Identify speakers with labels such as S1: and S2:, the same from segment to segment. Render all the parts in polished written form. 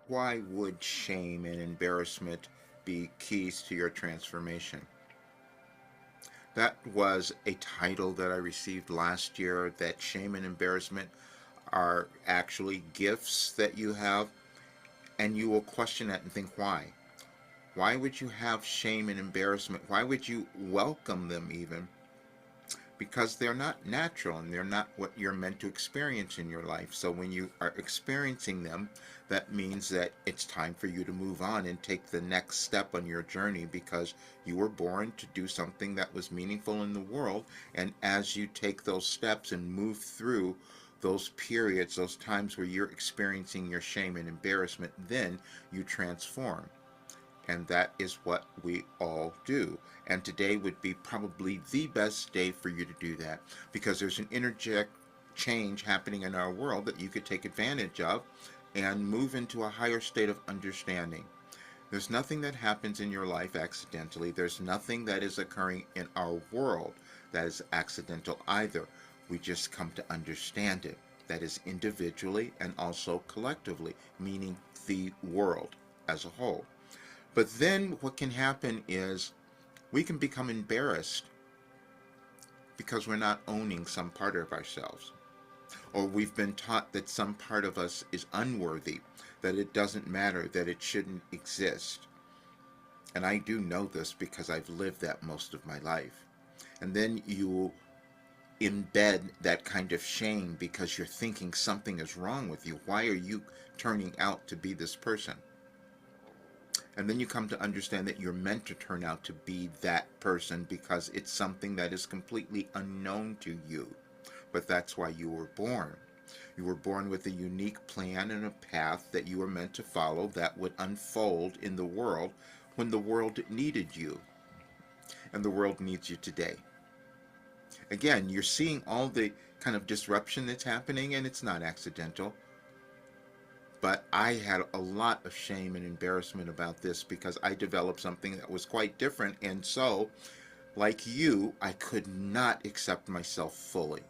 S1: Why would shame and embarrassment be keys to your transformation? That was a title that I received last year, that shame and embarrassment are actually gifts that you have, and you will question that and think, why? Why would you have shame and embarrassment? Why would you welcome them even? Because they're not natural and they're not what you're meant to experience in your life. So when you are experiencing them, that means that it's time for you to move on and take the next step on your journey, because you were born to do something that was meaningful in the world. And as you take those steps and move through those periods, those times where you're experiencing your shame and embarrassment, then you transform. And that is what we all do. And today would be probably the best day for you to do that, because there's an interject change happening in our world that you could take advantage of and move into a higher state of understanding. There's nothing that happens in your life accidentally. There's nothing that is occurring in our world that is accidental either. We just come to understand it. That is individually and also collectively, meaning the world as a whole. But then what can happen is we can become embarrassed because we're not owning some part of ourselves. Or we've been taught that some part of us is unworthy, that it doesn't matter, that it shouldn't exist. And I do know this because I've lived that most of my life. And then you embed that kind of shame because you're thinking something is wrong with you. Why are you turning out to be this person? And then you come to understand that you're meant to turn out to be that person because it's something that is completely unknown to you. But that's why you were born. You were born with a unique plan and a path that you were meant to follow that would unfold in the world when the world needed you. And the world needs you today. Again, you're seeing all the kind of disruption that's happening, and it's not accidental. But I had a lot of shame and embarrassment about this because I developed something that was quite different. And so, like you, I could not accept myself fully.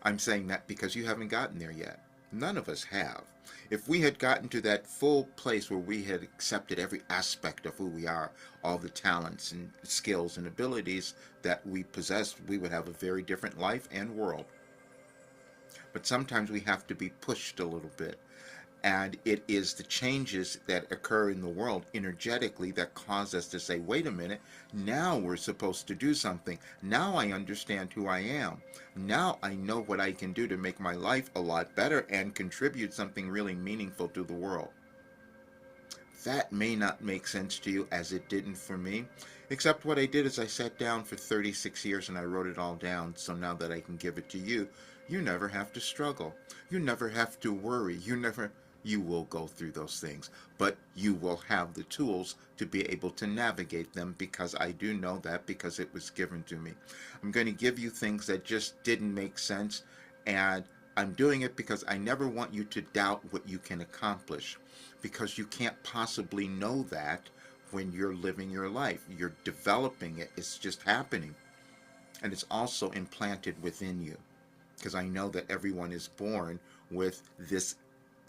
S1: I'm saying that because you haven't gotten there yet. None of us have. If we had gotten to that full place where we had accepted every aspect of who we are, all the talents and skills and abilities that we possess, we would have a very different life and world. But sometimes we have to be pushed a little bit. And it is the changes that occur in the world energetically that cause us to say, wait a minute, now we're supposed to do something. Now I understand who I am. Now I know what I can do to make my life a lot better and contribute something really meaningful to the world. That may not make sense to you, as it didn't for me, except what I did is I sat down for 36 years and I wrote it all down, so now that I can give it to you, you never have to struggle. You never have to worry. You will go through those things, but you will have the tools to be able to navigate them, because I do know that because it was given to me. I'm going to give you things that just didn't make sense, and I'm doing it because I never want you to doubt what you can accomplish, because you can't possibly know that when you're living your life. You're developing it. It's just happening. And it's also implanted within you, because I know that everyone is born with this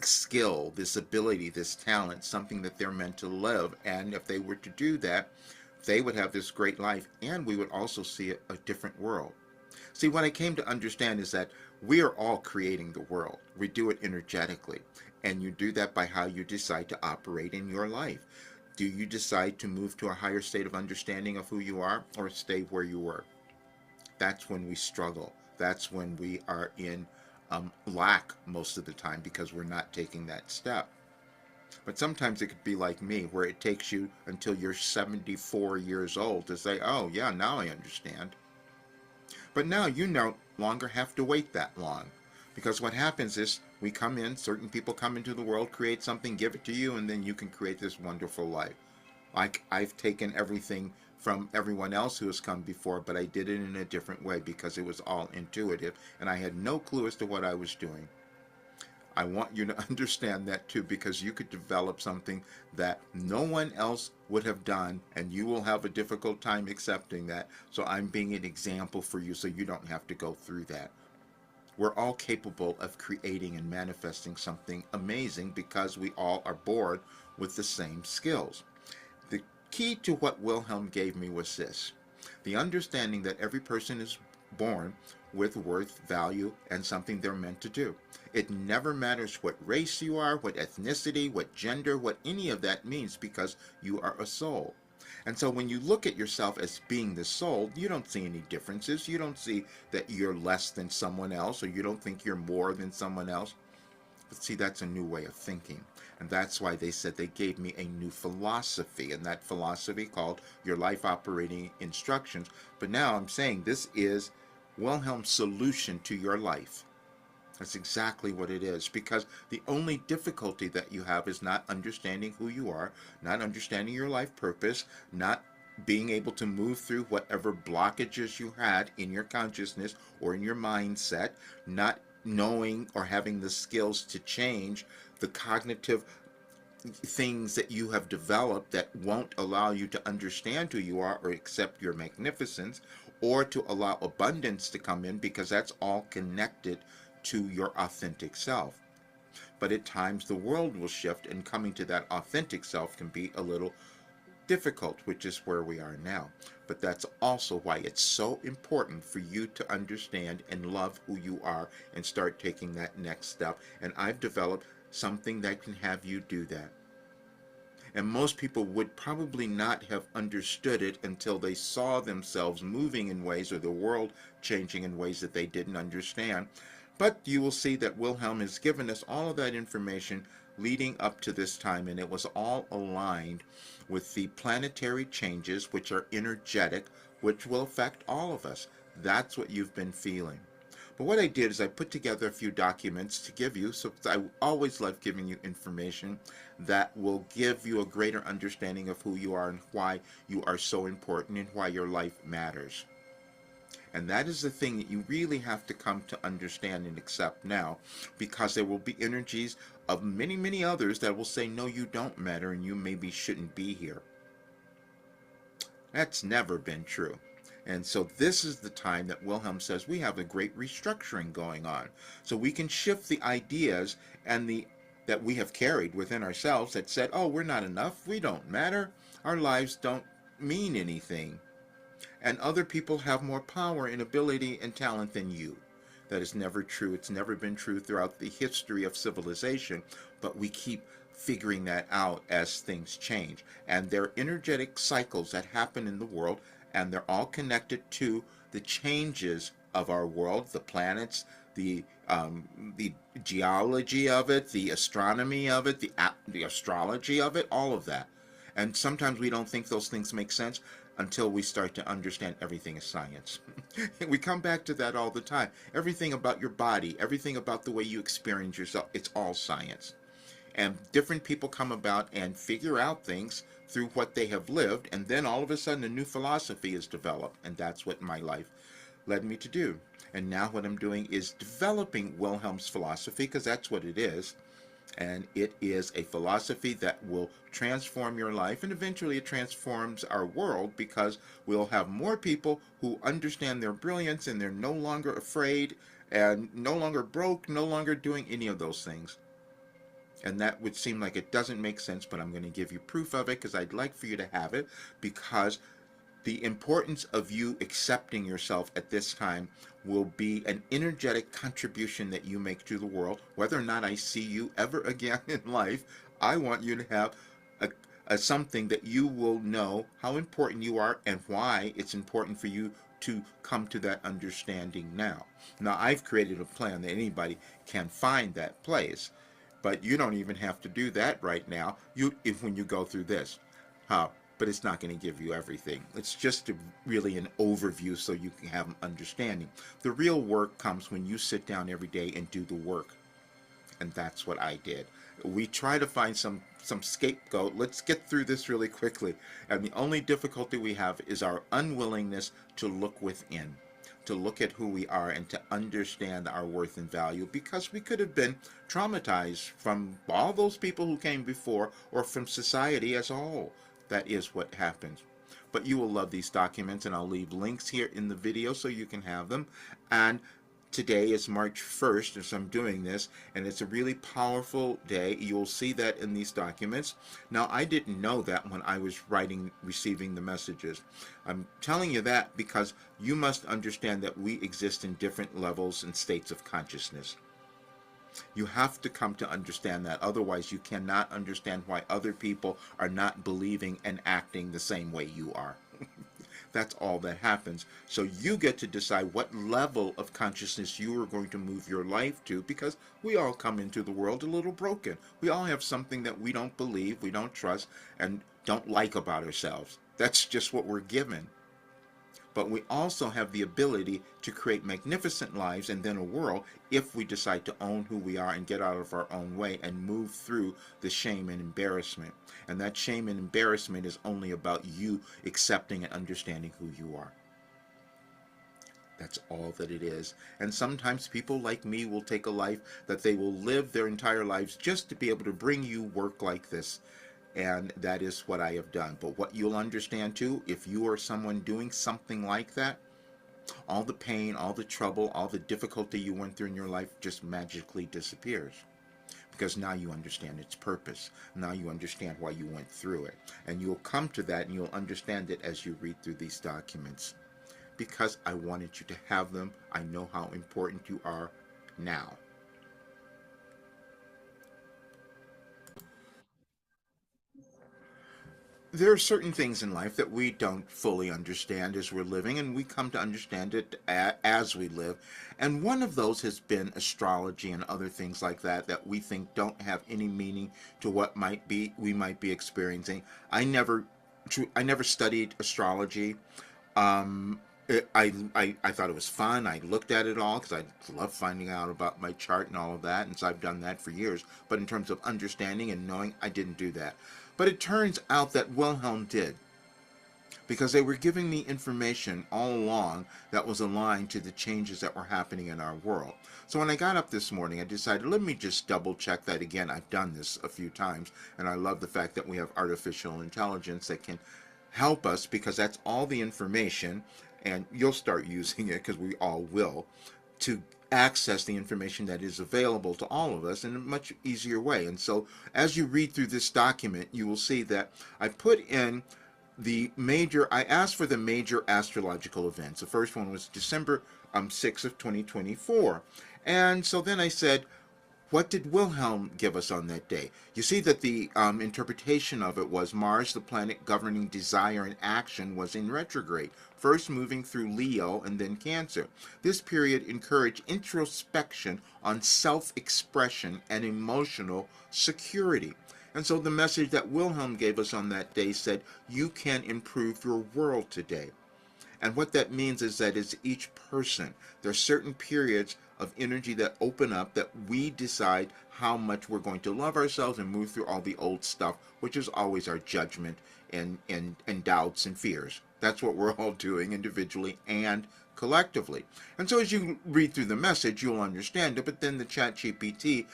S1: skill, this ability, this talent, something that they're meant to live. And if they were to do that, they would have this great life, and we would also see a different world. See, what I came to understand is that we are all creating the world. We do it energetically. And you do that by how you decide to operate in your life. Do you decide to move to a higher state of understanding of who you are, or stay where you were? That's when we struggle. That's when we are in lack most of the time, because we're not taking that step. But sometimes it could be like me, where it takes you until you're 74 years old to say, oh, yeah, now I understand. But now you no longer have to wait that long. Because what happens is we come in, certain people come into the world, create something, give it to you, and then you can create this wonderful life. Like, I've taken everything from everyone else who has come before, but I did it in a different way because it was all intuitive and I had no clue as to what I was doing. I want you to understand that too, because you could develop something that no one else would have done, and you will have a difficult time accepting that. So I'm being an example for you so you don't have to go through that. we're all capable of creating and manifesting something amazing because we all are born with the same skills. The key to what Wilhelm gave me was this: the understanding that every person is born with worth, value, and something they're meant to do. It never matters what race you are, what ethnicity, what gender, what any of that means, because you are a soul. And so when you look at yourself as being the soul, you don't see any differences. You don't see that you're less than someone else, or you don't think you're more than someone else. But see, that's a new way of thinking. And that's why they said they gave me a new philosophy, and that philosophy called Your Life Operating Instructions. But now I'm saying this is Wilhelm's solution to your life. That's exactly what it is, because the only difficulty that you have is not understanding who you are, not understanding your life purpose, not being able to move through whatever blockages you had in your consciousness or in your mindset, not knowing or having the skills to change the cognitive things that you have developed that won't allow you to understand who you are or accept your magnificence, or to allow abundance to come in, because that's all connected to your authentic self. But at times the world will shift, and coming to that authentic self can be a little difficult, which is where we are now. But that's also why it's so important for you to understand and love who you are and start taking that next step. And I've developed something that can have you do that. And most people would probably not have understood it until they saw themselves moving in ways, or the world changing in ways that they didn't understand. But you will see that Wilhelm has given us all of that information leading up to this time, and it was all aligned with the planetary changes, which are energetic, which will affect all of us. That's what you've been feeling. But what I did is I put together a few documents to give you, so I always love giving you information that will give you a greater understanding of who you are and why you are so important and why your life matters. And that is the thing that you really have to come to understand and accept now, because there will be energies of many, many others that will say, no, you don't matter and you maybe shouldn't be here. That's never been true. And so this is the time that Wilhelm says we have a great restructuring going on. So we can shift the ideas and that we have carried within ourselves that said, oh, we're not enough, we don't matter, our lives don't mean anything. And other people have more power and ability and talent than you. That is never true. It's never been true throughout the history of civilization, but we keep figuring that out as things change. And there are energetic cycles that happen in the world, and they're all connected to the changes of our world, the planets, the geology of it, the astronomy of it, the astrology of it, all of that. And sometimes we don't think those things make sense until we start to understand everything is science. We come back to that all the time. Everything about your body, everything about the way you experience yourself, it's all science. And different people come about and figure out things through what they have lived, and then all of a sudden a new philosophy is developed, and that's what my life led me to do. And now what I'm doing is developing Wilhelm's philosophy, because that's what it is. And it is a philosophy that will transform your life, and eventually it transforms our world, because we'll have more people who understand their brilliance, and they're no longer afraid and no longer broke, no longer doing any of those things. And that would seem like it doesn't make sense, but I'm going to give you proof of it, because I'd like for you to have it, because the importance of you accepting yourself at this time will be an energetic contribution that you make to the world. Whether or not I see you ever again in life, I want you to have something that you will know how important you are and why it's important for you to come to that understanding now. Now, I've created a plan that anybody can find that place, but you don't even have to do that right now when you go through this. But it's not going to give you everything. It's just really an overview so you can have an understanding. The real work comes when you sit down every day and do the work. And that's what I did. We try to find some scapegoat. Let's get through this really quickly. And the only difficulty we have is our unwillingness to look within, to look at who we are and to understand our worth and value, because we could have been traumatized from all those people who came before, or from society as a whole. That is what happens. But you will love these documents, and I'll leave links here in the video so you can have them. And Today is March 1st as I'm doing this, and it's a really powerful day. You'll see that in these documents. Now, I didn't know that when I was receiving the messages. I'm telling you that because you must understand that we exist in different levels and states of consciousness. You have to come to understand that. Otherwise, you cannot understand why other people are not believing and acting the same way you are. That's all that happens. So you get to decide what level of consciousness you are going to move your life to, because we all come into the world a little broken. We all have something that we don't believe, we don't trust, and don't like about ourselves. That's just what we're given. But we also have the ability to create magnificent lives and then a world if we decide to own who we are and get out of our own way and move through the shame and embarrassment. And that shame and embarrassment is only about you accepting and understanding who you are. That's all that it is. And sometimes people like me will take a life that they will live their entire lives just to be able to bring you work like this. And that is what I have done. But what you'll understand too, if you are someone doing something like that, all the pain, all the trouble, all the difficulty you went through in your life just magically disappears. Because now you understand its purpose. Now you understand why you went through it. And you'll come to that and you'll understand it as you read through these documents. Because I wanted you to have them. I know how important you are now. There are certain things in life that we don't fully understand as we're living, and we come to understand it as we live. And one of those has been astrology and other things like that that we think don't have any meaning to what we might be experiencing. I never studied astrology. I thought it was fun. I looked at it all because I love finding out about my chart and all of that, and so I've done that for years. But in terms of understanding and knowing, I didn't do that. But it turns out that Wilhelm did, because they were giving me information all along that was aligned to the changes that were happening in our world. So when I got up this morning, I decided, let me just double check that again. I've done this a few times, and I love the fact that we have artificial intelligence that can help us, because that's all the information, and you'll start using it because we all will, to access the information that is available to all of us in a much easier way. And so as you read through this document, you will see that I put in I asked for the major astrological events. The first one was December 6th of 2024. And so then I said, what did Wilhelm give us on that day? You see that the interpretation of it was Mars, the planet governing desire and action, was in retrograde, first moving through Leo and then Cancer. This period encouraged introspection on self-expression and emotional security. And so the message that Wilhelm gave us on that day said, you can improve your world today. And what that means is that it's each person. There are certain periods of energy that open up that we decide how much we're going to love ourselves and move through all the old stuff, which is always our judgment and doubts and fears. That's what we're all doing individually and collectively. And so as you read through the message, you'll understand it, but then the ChatGPT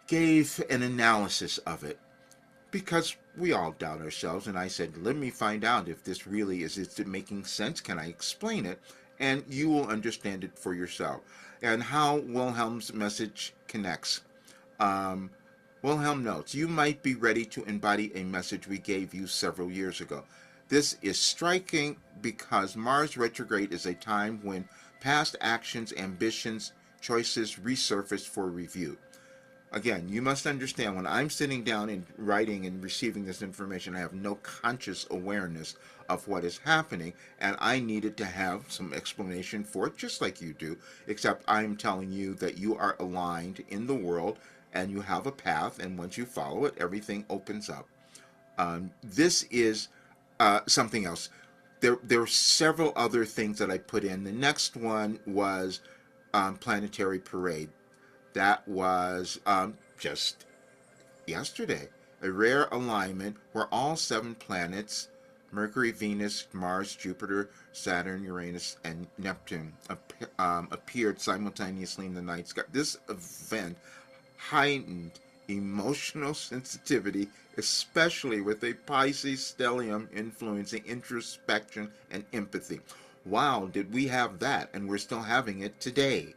S1: gave an analysis of it, because we all doubt ourselves, and I said, let me find out if this really is it making sense. Can I explain it? And you will understand it for yourself. And how Wilhelm's message connects. Wilhelm notes, you might be ready to embody a message we gave you several years ago. This is striking because Mars retrograde is a time when past actions, ambitions, choices resurface for review. Again, you must understand, when I'm sitting down and writing and receiving this information, I have no conscious awareness of what is happening, and I needed to have some explanation for it, just like you do, except I'm telling you that you are aligned in the world, and you have a path, and once you follow it, everything opens up. This is something else. There are several other things that I put in. The next one was planetary parade. That was just yesterday. A rare alignment where all 7 planets, Mercury, Venus, Mars, Jupiter, Saturn, Uranus, and Neptune, appeared simultaneously in the night sky. This event heightened emotional sensitivity, especially with a Pisces stellium influencing introspection and empathy. wow, did we have that? And we're still having it today.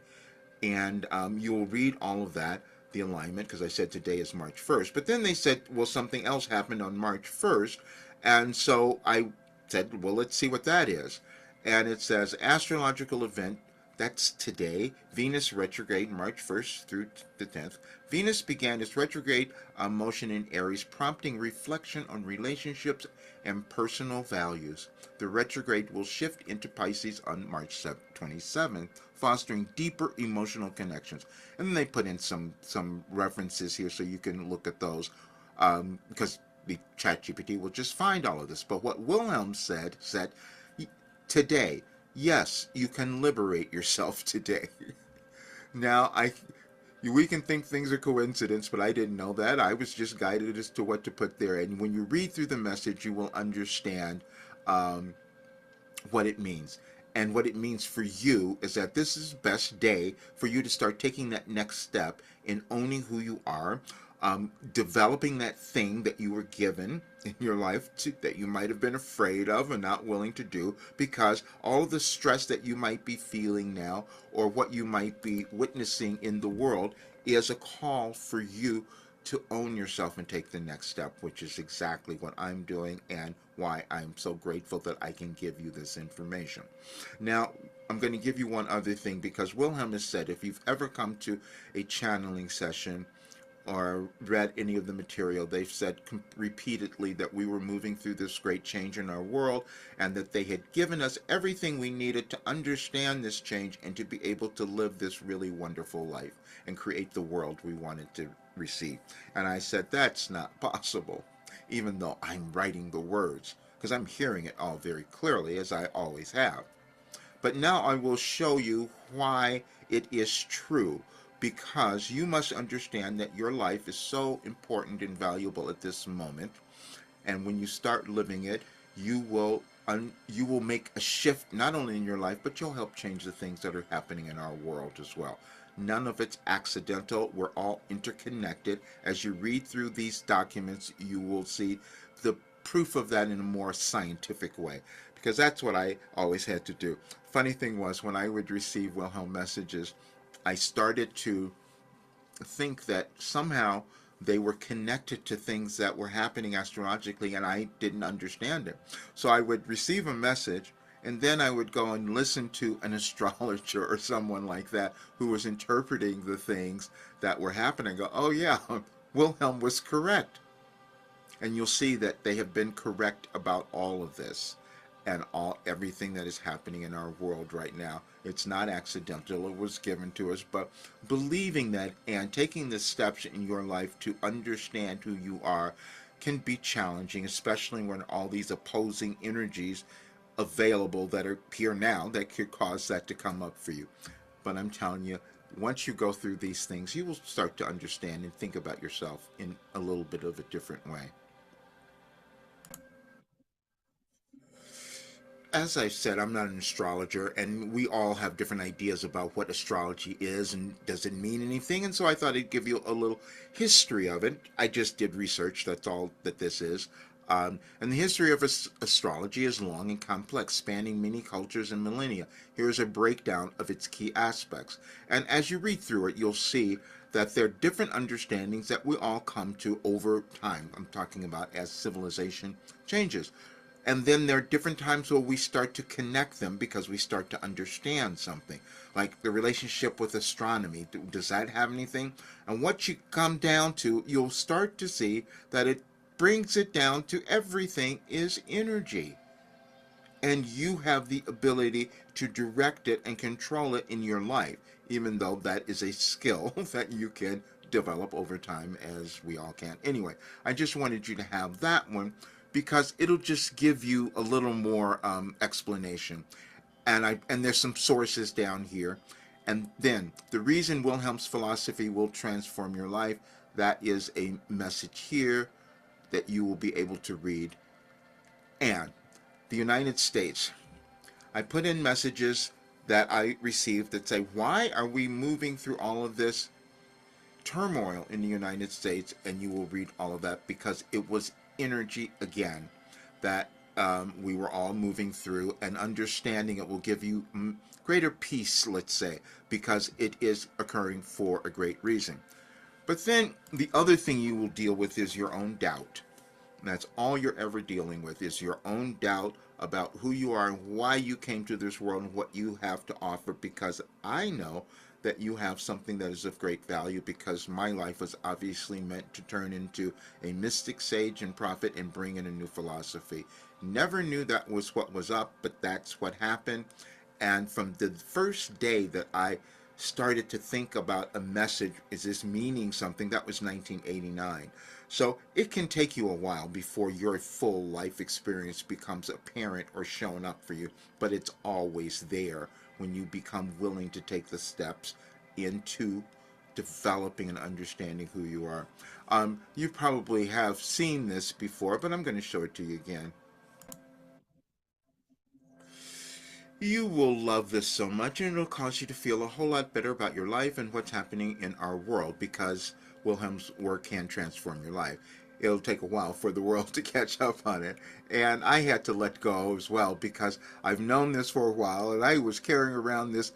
S1: And you'll read all of that, the alignment, because I said today is March 1st. But then they said, well, something else happened on March 1st. And so I said, well, let's see what that is. And it says, astrological event, that's today, Venus retrograde, March 1st through the 10th. Venus began its retrograde motion in Aries, prompting reflection on relationships and personal values. The retrograde will shift into Pisces on March 27th, fostering deeper emotional connections. And then they put in some references here so you can look at those, because the ChatGPT will just find all of this. But what Wilhelm said, today, yes, you can liberate yourself today. Now, we can think things are coincidence, but I didn't know that. I was just guided as to what to put there. And when you read through the message, you will understand what it means. And what it means for you is that this is the best day for you to start taking that next step in owning who you are, developing that thing that you were given in your life that you might have been afraid of and not willing to do, because all of the stress that you might be feeling now or what you might be witnessing in the world is a call for you to own yourself and take the next step, which is exactly what I'm doing and why I'm so grateful that I can give you this information. Now, I'm going to give you one other thing, because Wilhelm has said if you've ever come to a channeling session or read any of the material, they've said repeatedly that we were moving through this great change in our world and that they had given us everything we needed to understand this change and to be able to live this really wonderful life and create the world we wanted to receive. And I said, that's not possible, even though I'm writing the words, because I'm hearing it all very clearly, as I always have. But now I will show you why it is true, because you must understand that your life is so important and valuable at this moment, and when you start living it, you will make a shift not only in your life, but you'll help change the things that are happening in our world as well. None of it's accidental. We're all interconnected. As you read through these documents, you will see the proof of that in a more scientific way, because that's what I always had to do. Funny thing was, when I would receive Wilhelm messages, I started to think that somehow they were connected to things that were happening astrologically, and I didn't understand it. So I would receive a message, and then I would go and listen to an astrologer or someone like that who was interpreting the things that were happening. Go, oh yeah, Wilhelm was correct. And you'll see that they have been correct about all of this and everything that is happening in our world right now. It's not accidental. It was given to us. But believing that and taking the steps in your life to understand who you are can be challenging, especially when all these opposing energies available that are here now that could cause that to come up for you. But I'm telling you, once you go through these things, you will start to understand and think about yourself in a little bit of a different way. As I said, I'm not an astrologer, and we all have different ideas about what astrology is and does it mean anything. And so I thought I'd give you a little history of it. I just did research, that's all that this is. And the history of astrology is long and complex, spanning many cultures and millennia. Here's a breakdown of its key aspects. And as you read through it, you'll see that there are different understandings that we all come to over time. I'm talking about as civilization changes. And then there are different times where we start to connect them because we start to understand something. Like the relationship with astronomy. Does that have anything? And what you come down to, you'll start to see that it brings it down to everything is energy. And you have the ability to direct it and control it in your life, even though that is a skill that you can develop over time, as we all can. Anyway, I just wanted you to have that one because it'll just give you a little more explanation. And there's some sources down here. And then the reason Wilhelm's philosophy will transform your life, that is a message here that you will be able to read. And the United States, I put in messages that I received that say, why are we moving through all of this turmoil in the United States? And you will read all of that because it was energy again that we were all moving through, and understanding it will give you greater peace, let's say, because it is occurring for a great reason. But then the other thing you will deal with is your own doubt. And that's all you're ever dealing with, is your own doubt about who you are and why you came to this world and what you have to offer, because I know that you have something that is of great value, because my life was obviously meant to turn into a mystic, sage, and prophet and bring in a new philosophy. Never knew that was what was up, but that's what happened. And from the first day that I started to think about a message, is this meaning something, that was 1989. So it can take you a while before your full life experience becomes apparent or shown up for you, but it's always there when you become willing to take the steps into developing and understanding who you are. You probably have seen this before, but I'm going to show it to you again. You will love this so much, and it'll cause you to feel a whole lot better about your life and what's happening in our world, because Wilhelm's work can transform your life. It'll take a while for the world to catch up on it, and I had to let go as well, because I've known this for a while and I was carrying around this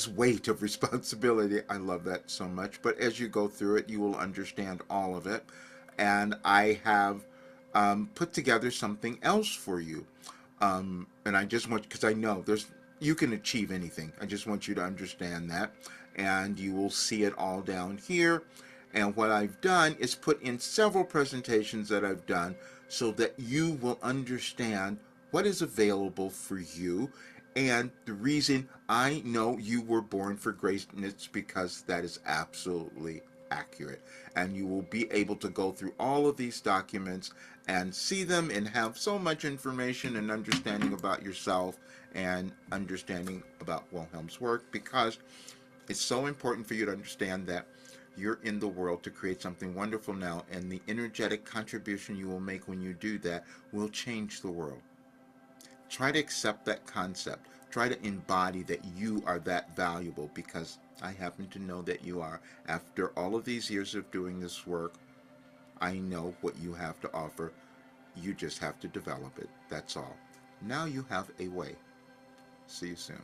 S1: weight of responsibility. I love that so much, but as you go through it, you will understand all of it. And I have put together something else for you. And I just want, because I know you can achieve anything. I just want you to understand that. And you will see it all down here. And what I've done is put in several presentations that I've done so that you will understand what is available for you. And the reason I know you were born for greatness, because that is absolutely accurate. And you will be able to go through all of these documents and see them and have so much information and understanding about yourself and understanding about Wilhelm's work, because it's so important for you to understand that you're in the world to create something wonderful now, and the energetic contribution you will make when you do that will change the world. Try to accept that concept. Try to embody that you are that valuable, because I happen to know that you are. After all of these years of doing this work, I know what you have to offer. You just have to develop it. That's all. Now you have a way. See you soon.